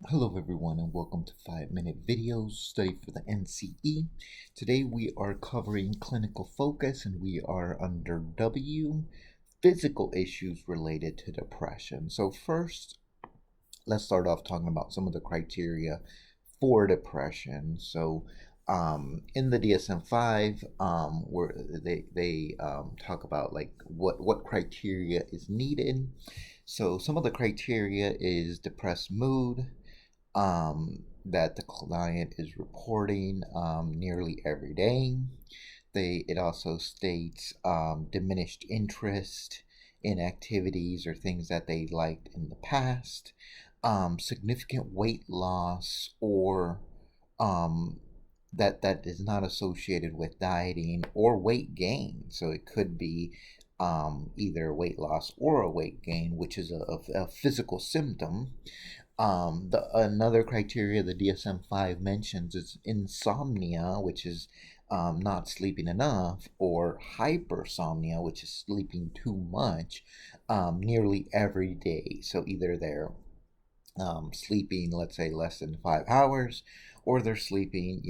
Hello everyone and welcome to 5-Minute Videos, study for the NCE. Today we are covering clinical focus and we are under W, physical issues related to depression. So first, let's start off talking about some of the criteria for depression. So in the DSM-5, where they talk about like what criteria is needed. So some of the criteria is depressed mood, that the client is reporting nearly every day. It also states diminished interest in activities or things that they liked in the past, significant weight loss, or um, that is not associated with dieting or weight gain. So it could be either weight loss or a weight gain, which is a physical symptom. Another criteria the DSM-5 mentions is insomnia, which is not sleeping enough, or hypersomnia, which is sleeping too much, nearly every day. So either they're sleeping, let's say, less than 5 hours, or they're sleeping,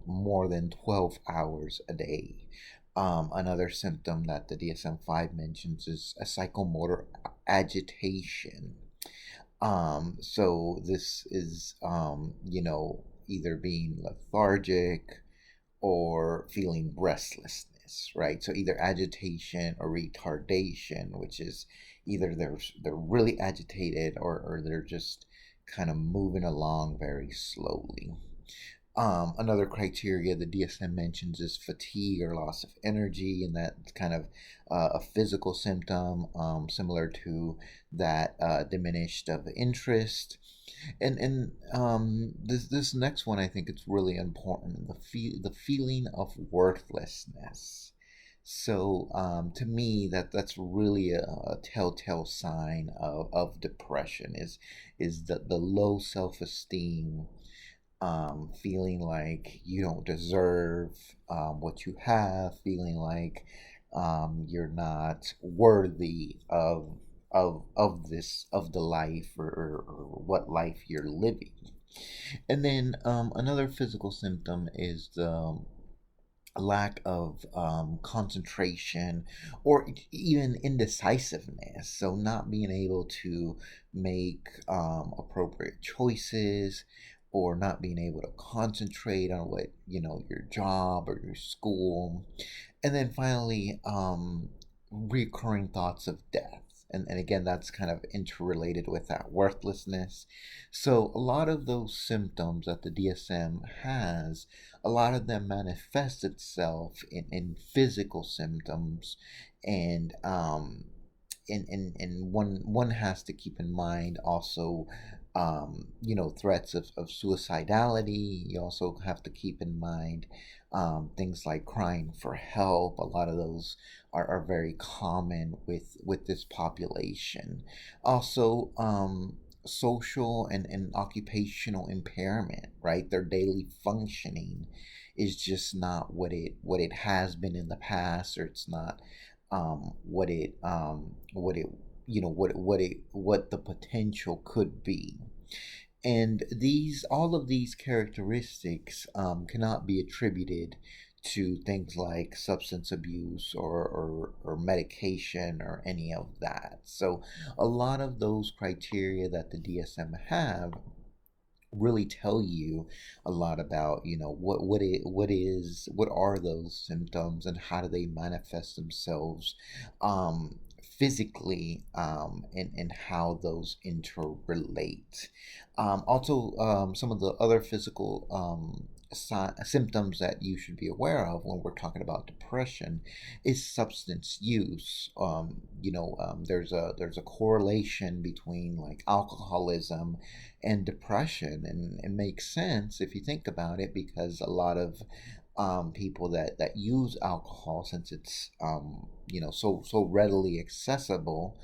more than 12 hours a day. Another symptom that the DSM-5 mentions is a psychomotor agitation. So this is, either being lethargic or feeling restlessness, right? So either agitation or retardation, which is either they're really agitated or they're just kind of moving along very slowly. Another criteria the DSM mentions is fatigue or loss of energy, and that's kind of a physical symptom similar to that diminished of interest. And this next one, I think it's really important, the feeling of worthlessness. So to me, that's really a telltale sign of depression is the low self-esteem, feeling like you don't deserve what you have, feeling like you're not worthy of the life, or what life you're living. And then another physical symptom is the lack of concentration or even indecisiveness. So not being able to make appropriate choices, or not being able to concentrate on what, your job or your school. And then finally, recurring thoughts of death. And again, that's kind of interrelated with that worthlessness. So a lot of those symptoms that the DSM has, a lot of them manifest itself in physical symptoms. And one has to keep in mind also, threats of suicidality. You also have to keep in mind things like crying for help. A lot of those are very common with this population. Also, social and occupational impairment, right? Their daily functioning is just not what it has been in the past, or it's not what it what the potential could be. And all of these characteristics cannot be attributed to things like substance abuse or medication or any of that. So a lot of those criteria that the DSM have really tell you a lot about, what are those symptoms and how do they manifest themselves physically, and how those interrelate. Also, some of the other physical symptoms that you should be aware of when we're talking about depression is substance use. There's a correlation between like alcoholism and depression, and it makes sense if you think about it, because a lot of people that use alcohol, since it's so readily accessible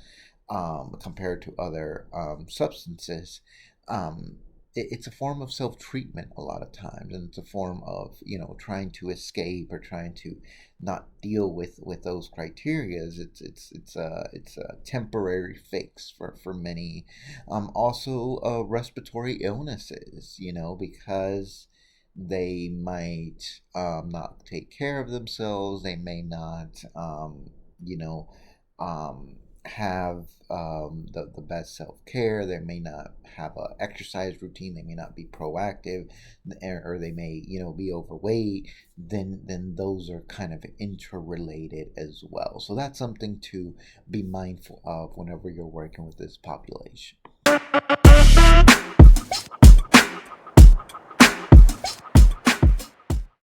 compared to other substances, um, it's a form of self-treatment a lot of times, and it's a form of, trying to escape or trying to not deal with those criterias. It's a temporary fix for many. Also, respiratory illnesses, because they might not take care of themselves. They may not, you know have the best self-care. They may not have a exercise routine. They may not be proactive, or they may, be overweight. Then those are kind of interrelated as well. So that's something to be mindful of whenever you're working with this population.